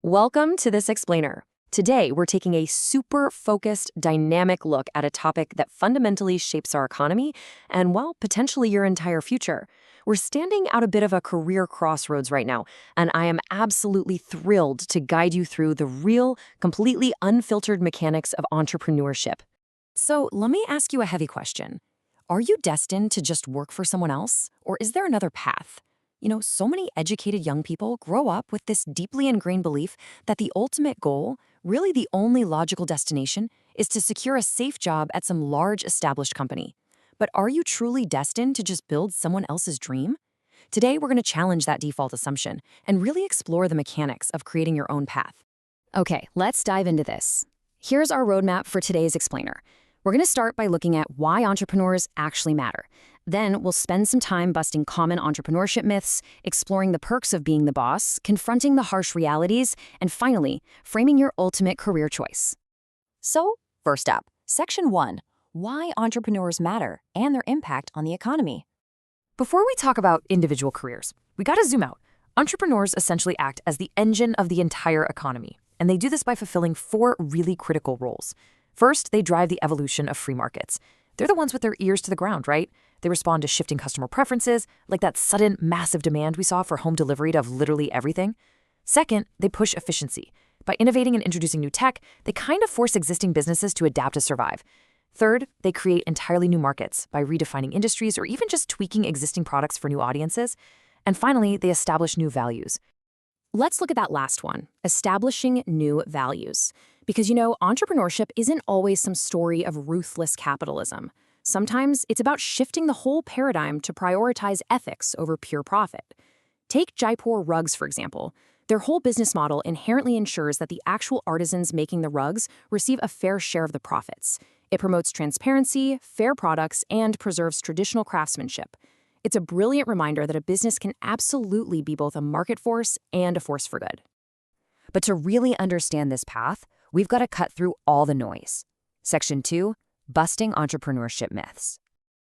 Welcome to This Explainer. Today, we're taking a super focused, dynamic look at a topic that fundamentally shapes our economy and, well, potentially your entire future. We're standing at a bit of a career crossroads right now, and I am absolutely thrilled to guide you through the real, completely unfiltered mechanics of entrepreneurship. So, let me ask you a heavy question. Are you destined to just work for someone else, or is there another path? So many educated young people grow up with this deeply ingrained belief that the ultimate goal, really the only logical destination, is to secure a safe job at some large established company. But are you truly destined to just build someone else's dream? Today, we're going to challenge that default assumption and really explore the mechanics of creating your own path. Okay, let's dive into this. Here's our roadmap for today's explainer. We're going to start by looking at why entrepreneurs actually matter. Then we'll spend some time busting common entrepreneurship myths, exploring the perks of being the boss, confronting the harsh realities, and finally, framing your ultimate career choice. So, first up, Section 1, Why Entrepreneurs Matter and Their Impact on the Economy. Before we talk about individual careers, we gotta zoom out. Entrepreneurs essentially act as the engine of the entire economy, and they do this by fulfilling four really critical roles. First, they drive the evolution of free markets. They're the ones with their ears to the ground, right? They respond to shifting customer preferences, like that sudden, massive demand we saw for home delivery of literally everything. Second, they push efficiency. By innovating and introducing new tech, they kind of force existing businesses to adapt to survive. Third, they create entirely new markets by redefining industries or even just tweaking existing products for new audiences. And finally, they establish new values. Let's look at that last one, establishing new values. Because, entrepreneurship isn't always some story of ruthless capitalism. Sometimes it's about shifting the whole paradigm to prioritize ethics over pure profit. Take Jaipur Rugs, for example. Their whole business model inherently ensures that the actual artisans making the rugs receive a fair share of the profits. It promotes transparency, fair products, and preserves traditional craftsmanship. It's a brilliant reminder that a business can absolutely be both a market force and a force for good. But to really understand this path, we've got to cut through all the noise. Section 2, Busting Entrepreneurship Myths.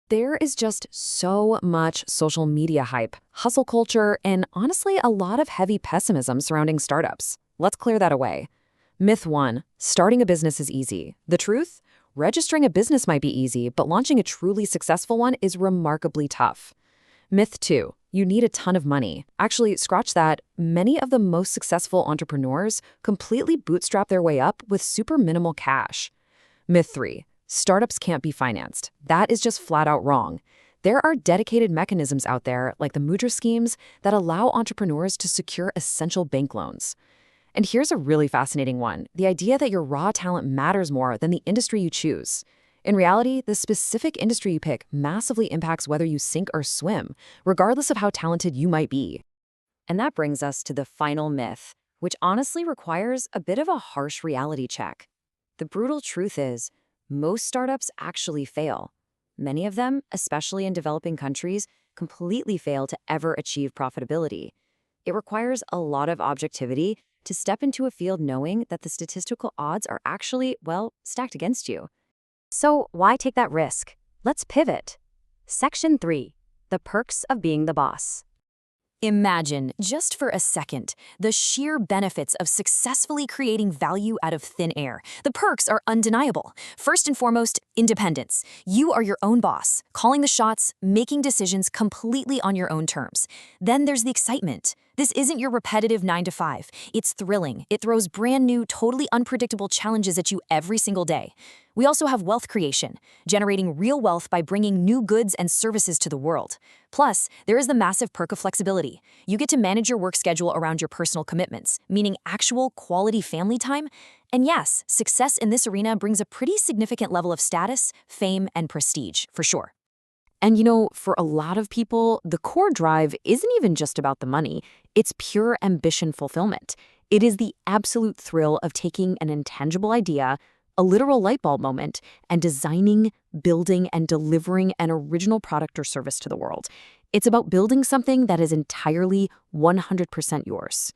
There is just so much social media hype, hustle culture, and honestly, a lot of heavy pessimism surrounding startups. Let's clear that away. Myth 1, starting a business is easy. The truth? Registering a business might be easy, but launching a truly successful one is remarkably tough. Myth 2, you need a ton of money. Actually, scratch that. Many of the most successful entrepreneurs completely bootstrap their way up with super minimal cash. Myth 3, startups can't be financed. That is just flat out wrong. There are dedicated mechanisms out there, like the Mudra schemes, that allow entrepreneurs to secure essential bank loans. And here's a really fascinating one, the idea that your raw talent matters more than the industry you choose. In reality, the specific industry you pick massively impacts whether you sink or swim, regardless of how talented you might be. And that brings us to the final myth, which honestly requires a bit of a harsh reality check. The brutal truth is, most startups actually fail. Many of them, especially in developing countries, completely fail to ever achieve profitability. It requires a lot of objectivity to step into a field knowing that the statistical odds are actually, stacked against you. So why take that risk? Let's pivot. Section 3, The Perks of Being the Boss. Imagine, just for a second, the sheer benefits of successfully creating value out of thin air. The perks are undeniable. First and foremost, independence. You are your own boss, calling the shots, making decisions completely on your own terms. Then there's the excitement. This isn't your repetitive 9-to-5. It's thrilling. It throws brand new, totally unpredictable challenges at you every single day. We also have wealth creation, generating real wealth by bringing new goods and services to the world. Plus, there is the massive perk of flexibility. You get to manage your work schedule around your personal commitments, meaning actual quality family time. And yes, success in this arena brings a pretty significant level of status, fame, and prestige, for sure. And for a lot of people, the core drive isn't even just about the money. It's pure ambition fulfillment. It is the absolute thrill of taking an intangible idea, a literal light bulb moment, and designing, building, and delivering an original product or service to the world. It's about building something that is entirely 100% yours.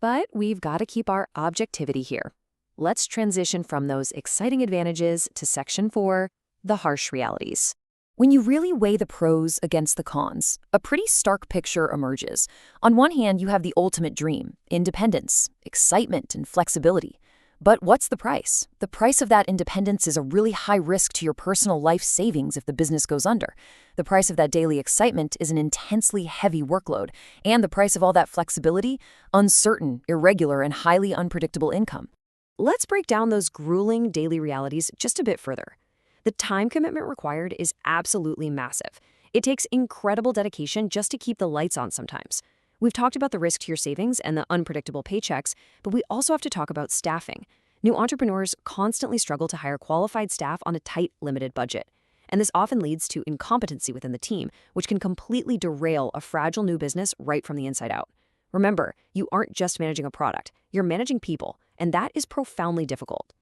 But we've got to keep our objectivity here. Let's transition from those exciting advantages to Section 4, the harsh realities. When you really weigh the pros against the cons, a pretty stark picture emerges. On one hand, you have the ultimate dream, independence, excitement, and flexibility. But what's the price? The price of that independence is a really high risk to your personal life savings if the business goes under. The price of that daily excitement is an intensely heavy workload. And the price of all that flexibility? Uncertain, irregular, and highly unpredictable income. Let's break down those grueling daily realities just a bit further. The time commitment required is absolutely massive. It takes incredible dedication just to keep the lights on sometimes. We've talked about the risk to your savings and the unpredictable paychecks, but we also have to talk about staffing. New entrepreneurs constantly struggle to hire qualified staff on a tight, limited budget. And this often leads to incompetency within the team, which can completely derail a fragile new business right from the inside out. Remember, you aren't just managing a product, you're managing people, and that is profoundly difficult.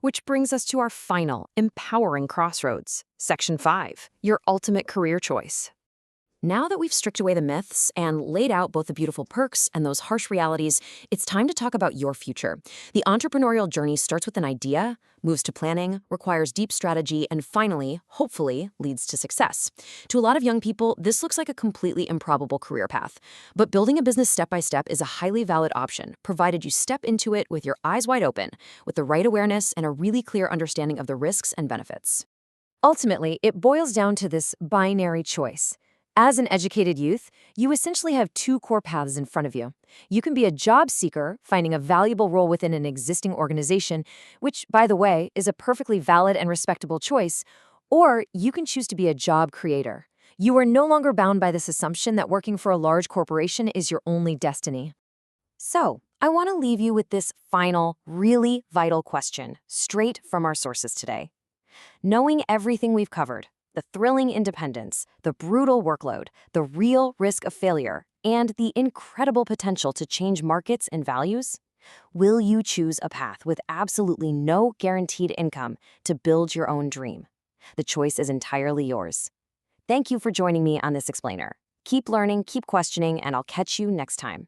Which brings us to our final, empowering crossroads, Section 5, your ultimate career choice. Now that we've stripped away the myths and laid out both the beautiful perks and those harsh realities, it's time to talk about your future. The entrepreneurial journey starts with an idea, moves to planning, requires deep strategy, and finally, hopefully, leads to success. To a lot of young people, this looks like a completely improbable career path. But building a business step by step is a highly valid option, provided you step into it with your eyes wide open, with the right awareness and a really clear understanding of the risks and benefits. Ultimately, it boils down to this binary choice. As an educated youth, you essentially have two core paths in front of you. You can be a job seeker, finding a valuable role within an existing organization, which, by the way, is a perfectly valid and respectable choice, or you can choose to be a job creator. You are no longer bound by this assumption that working for a large corporation is your only destiny. So, I want to leave you with this final, really vital question, straight from our sources today. Knowing everything we've covered, the thrilling independence, the brutal workload, the real risk of failure, and the incredible potential to change markets and values? Will you choose a path with absolutely no guaranteed income to build your own dream? The choice is entirely yours. Thank you for joining me on this explainer. Keep learning, keep questioning, and I'll catch you next time.